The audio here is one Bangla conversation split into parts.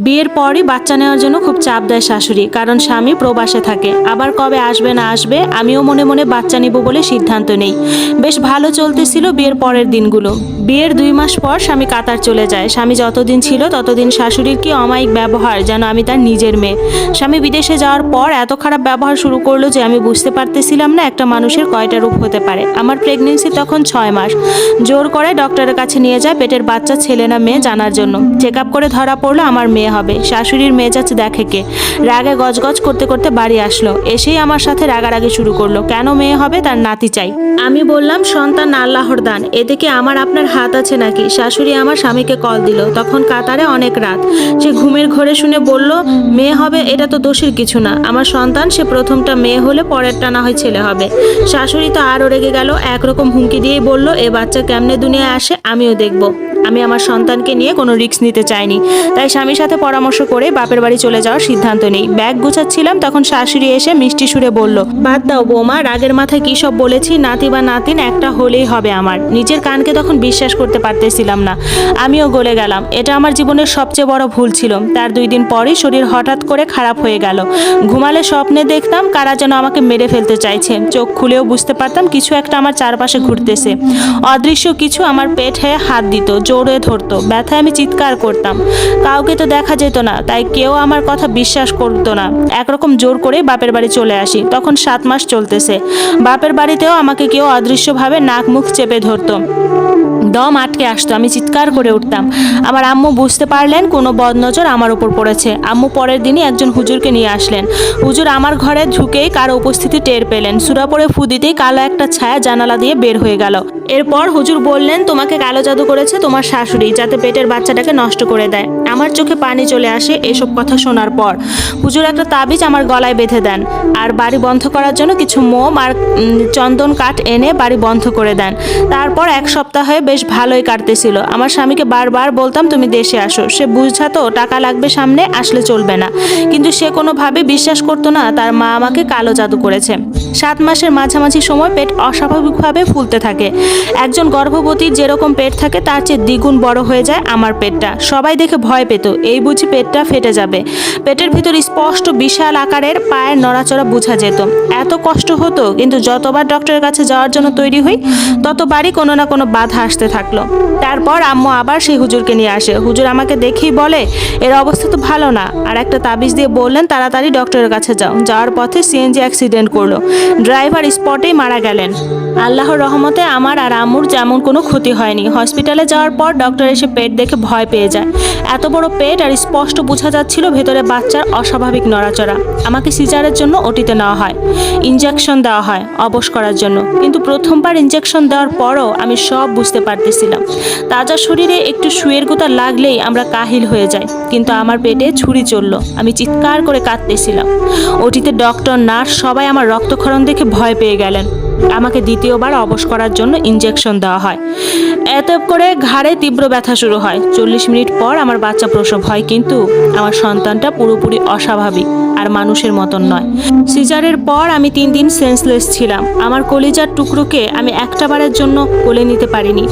বিয়ের পরই বাচ্চা নেওয়ার জন্য খুব চাপ দেয় শাশুড়ি, কারণ স্বামী প্রবাসে থাকে। আবার কবে আসবে না আসবে, আমিও মনে মনে বাচ্চা নেব বলে সিদ্ধান্ত নেই। বেশ ভালো চলতেছিল বিয়ের পরের দিনগুলো। বিয়ের 2 মাস পর স্বামী কাতার চলে যায়। স্বামী যতদিন ছিল ততদিন শাশুড়ির কি অমায়িক ব্যবহার, যেন আমি তার নিজের মেয়ে। স্বামী বিদেশে যাওয়ার পর এত খারাপ ব্যবহার শুরু করলো যে আমি বুঝতে পারতেছিলাম না একটা মানুষের কয়টা রূপ হতে পারে। আমার প্রেগনেন্সি তখন 6 মাস। জোর করে ডক্টরের কাছে নিয়ে যায় পেটের বাচ্চা ছেলে না মেয়ে জানার জন্য। চেক আপ করে ধরা পড়লো আমার মেয়ে হবে। শাশুড়ির মেজাজ দেখে কে, রাগে গজগজ করতে করতে বাড়ি আসলো। এসেই আমার সাথে রাগারাগি শুরু করলো, কেন মেয়ে হবে, তার নাতি চাই। আমি বললাম সন্তান আল্লাহর দান, এতে কি আমার আপনার হাত আছে নাকি। শাশুড়ি আমার স্বামীকে কল দিল, তখন কাতারে অনেক রাত। সে ঘুমের ঘোরে শুনে বলল মেয়ে হবে, এটা তো দোষের কিছু না। আমার সন্তান, সে প্রথমটা মেয়ে হলে পরেরটা না হয় ছেলে হবে। শাশুড়ি তো আরও রেগে গেল, একরকম হুমকি দিয়েই বলল এ বাচ্চা কেমনে দুনিয়ায় আসে আমিও দেখব। আমি আমার সন্তানকে নিয়ে কোনো রিস্ক নিতে চাইনি, তাই স্বামীর সাথে পরামর্শ করে বাপের বাড়ি চলে যাওয়ার সিদ্ধান্ত নেই। ব্যাগ গুছাচ্ছিলাম, তখন শাশুড়ি এসে মিষ্টি সুরে বলল বাদ দাও বৌমা, রাগের মাথায় কী সব বলেছি, নাতি বা নাতিন একটা হলেই হবে আমার। নিজের কানকে তখন বিশ্বাস করতে পারতেছিলাম না। আমিও গলে গেলাম। এটা আমার জীবনের সবচেয়ে বড় ভুল ছিল। তার 2 দিন পরই শরীর হঠাৎ করে খারাপ হয়ে গেল। ঘুমালে স্বপ্নে দেখতাম কারা যেন আমাকে মেরে ফেলতে চাইছে। চোখ খুলেও বুঝতে পারতাম কিছু একটা আমার চারপাশে ঘুরতেছে। অদৃশ্য কিছু আমার পেটে হাত দিত, জোরে ধরতো। ব্যথায় আমি চিৎকার করতাম। কাউকে তো দেখা যেত না, তাই কেউ আমার কথা বিশ্বাস করতো না। একরকম জোর করে বাপের বাড়ি চলে আসি। তখন 7 মাস চলতেছে। বাপের বাড়িতেও আমাকে কেউ অদৃশ্যভাবে নাক মুখ চেপে ধরতো, দম আটকে আসতো। আমি চিৎকার করে উঠতাম। আমার আম্মু বুঝতে পারলেন কোনো বদনজর আমার উপর পড়েছে। আম্মু পরের দিনই একজন হুজুরকে নিয়ে আসলেন। হুজুর আমার ঘরে ঢুকেই কারো উপস্থিতি টের পেলেন। সূরা পড়ে ফু দিতেই কালো একটা ছায়া জানালা দিয়ে বের হয়ে গেল। এরপর হুজুর বললেন তোমাকে কালো জাদু করেছে তোমার শাশুড়ি, যাতে পেটের বাচ্চাটাকে নষ্ট করে দেয়। আমার চোখে পানি চলে আসে এসব কথা শোনার পর। হুজুর একটা তাবিজ আমার গলায় বেঁধে দেন, আর বাড়ি বন্ধ করার জন্য কিছু মোম আর চন্দন কাঠ এনে বাড়ি বন্ধ করে দেন। তারপর 1 সপ্তাহে বেশ ভালোই কাটতেছিল। আমার স্বামীকে বারবার বলতাম তুমি দেশে আসো। সে বুঝাতো টাকা লাগবে, সামনে আসলে চলবে না, কিন্তু সে কোনোভাবে বিশ্বাস করতো না তার মা আমাকে কালো জাদু করেছে। 7 মাসের মাঝামাঝি সময় পেট অস্বাভাবিকভাবে ফুলতে থাকে। একজন গর্ভবতীর যেরকম পেট থাকে তার চেয়ে দ্বিগুণ বড় হয়ে যায় আমার পেটটা। সবাই দেখে ভয় পেত, এই বুঝি পেটটা ফেটে যাবে। পেটের ভিতর স্পষ্ট বিশাল আকারের পায়ের নড়াচড়া বোঝা যেত। এত কষ্ট হতো, কিন্তু যতবার ডক্টরের কাছে যাওয়ার জন্য তৈরি হই ততবারই কোনো না কোনো বাধা আসতে থাকলো। তারপর আম্মু আবার সেই হুজুরকে নিয়ে আসে। হুজুর আমাকে দেখেই বলে এর অবস্থা তো ভালো না, আর একটা তাবিজ দিয়ে বললেন তাড়াতাড়ি ডক্টরের কাছে যাও। যাওয়ার পথে সিএনজি অ্যাক্সিডেন্ট করলো, ড্রাইভার স্পটেই মারা গেলেন। আল্লাহর রহমতে আমার আর আম্মুর যেমন কোনো ক্ষতি হয়নি। হসপিটালে যাওয়ার পর ডক্টর এসে পেট দেখে ভয় পেয়ে যায়। এত বড় পেট, আর স্পষ্ট বোঝা যাচ্ছিল ভেতরে বাচ্চার অস্বাভাবিক নড়াচড়া। আমাকে সিজারের জন্য ওটিতে নেওয়া হয়, ইনজেকশন দেওয়া হয় অবশ করার জন্য। কিন্তু প্রথমবার ইনজেকশন দেওয়ার পরও আমি সব বুঝতে পারতেছিলাম। তাজা শরীরে একটু সুয়ের গোতা লাগলেই আমরা কাহিল হয়ে যাই, কিন্তু আমার পেটে ছুরি চলল। আমি চিৎকার করে কাঁদতেছিলাম। ওটিতে ডক্টর, নার্স সবাই আমার রক্তক্ষরণ দেখে ভয় পেয়ে গেলেন। আমাকে দ্বিতীয়বার অবশ করার জন্য ইনজেকশন দেওয়া হয়। এত করে ঘাড়ে তীব্র ব্যথা শুরু হয়। 40 মিনিট পর আমার বাচ্চা প্রসব হয়, কিন্তু আমার সন্তানটা পুরোপুরি অস্বাভাবিক, আর মানুষের মতন নয়। সিজারের পর আমি 3 দিন সেন্সলেস ছিলাম। আমার কলিজার টুকরোকে আমি একটাবারের জন্য কোলে নিতে পারিনি।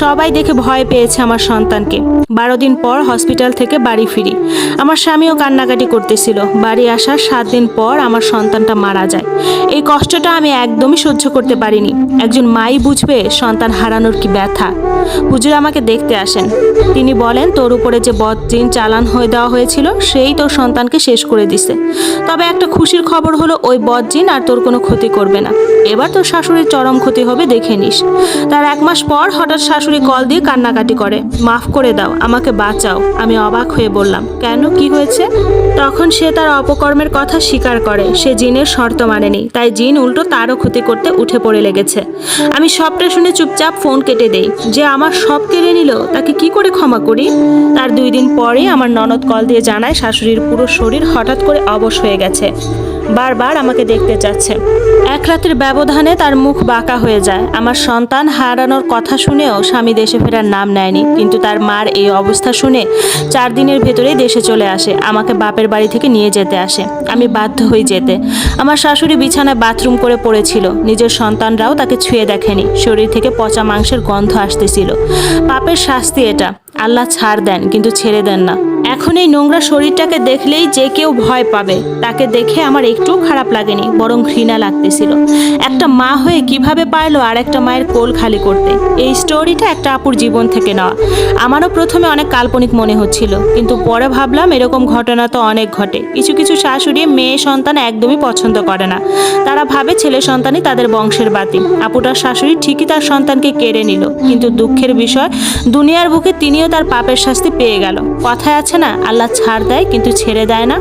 সবাই দেখে ভয় পেয়েছে আমার সন্তানকে। 12 দিন পর হসপিটাল থেকে বাড়ি ফিরি। আমার স্বামীও কান্নাকাটি করতেছিল। বাড়ি আসার 7 দিন পর আমার সন্তানটা মারা যায়। এই কষ্টটা আমি একদমই সহ্য করতে পারিনি। একজন মাই বুঝবে সন্তান হারানোর কি ব্যথা। হুজুর আমাকে দেখতে আসেন। তিনি বলেন তোর উপরে যে বদজিন চালান হয়ে দেওয়া হয়েছিল সেই তোর সন্তানকে শেষ করে দিছে। তবে একটা খুশির খবর হলো ওই বদজিন আর তোর কোনো ক্ষতি করবে না। এবার তোর শাশুড়ির চরম ক্ষতি হবে, দেখে নিস। তার 1 মাস পর হঠাৎ শাশুড়ি কল দিয়ে কান্নাকাটি করে, মাফ করে দাও, আমাকে বাঁচাও। আমি অবাক হয়ে বললাম কেন, কি হয়েছে? তখন সে তার অপকর্মের কথা স্বীকার করে। সে জিনের শর্ত মানেনি, তাই জিন উল্টো তারও ক্ষতি করতে উঠে পড়ে লেগেছে। আমি সবটা শুনে চুপচাপ ফোন কেটে দেই। যে আমার সব কেড়ে নিল তাকে কি করে ক্ষমা করি? তার 2 দিন পরেই আমার ননদ কল দিয়ে জানায় শাশুড়ির পুরো শরীর হঠাৎ করে অবশ হয়ে গেছে, বারবার আমাকে দেখতে চাচ্ছে। 1 রাতের ব্যবধানে তার মুখ বাঁকা হয়ে যায়। আমার সন্তান হারানোর কথা শুনেও স্বামী দেশে ফেরার নাম নেয়নি, কিন্তু তার মার এই অবস্থা শুনে 4 দিনের ভেতরেই দেশে চলে আসে। আমাকে বাপের বাড়ি থেকে নিয়ে যেতে আসে। আমি বাধ্য হই যেতে। আমার শাশুড়ি বিছানায় বাথরুম করে পড়েছিল। নিজের সন্তানরাও তাকে ছুঁয়ে দেখেনি। শরীর থেকে পচা মাংসের গন্ধ আসতেছিল। পাপের শাস্তি এটা। আল্লাহ ছাড় দেন, কিন্তু ছেড়ে দেন না। এখন এই নোংরা শরীরটাকে দেখলেই যে কেউ ভয় পাবে। তাকে দেখে আমার একটুও খারাপ লাগেনি, বরং ঘৃণা লাগতেছিল। একটা মা হয়ে কিভাবে পারলো আর একটা মায়ের কোল খালি করতে? এই স্টোরিটা একটা আপুর জীবন থেকে নেওয়া। আমারও প্রথমে অনেক কাল্পনিক মনে হচ্ছিল, কিন্তু পরে ভাবলাম এরকম ঘটনা তো অনেক ঘটে। কিছু কিছু শাশুড়ি মেয়ে সন্তান একদমই পছন্দ করে না, তারা ভাবে ছেলে সন্তানই তাদের বংশের বাতি। আপুটার শাশুড়ি ঠিকই তার সন্তানকে কেড়ে নিল, কিন্তু দুঃখের বিষয় দুনিয়ার বুকে তিনিও তার পাপের শাস্তি পেয়ে গেল। কথায় আছে না, আল্লাহ ছাড় দেয় কিন্তু ছেড়ে দেয় না।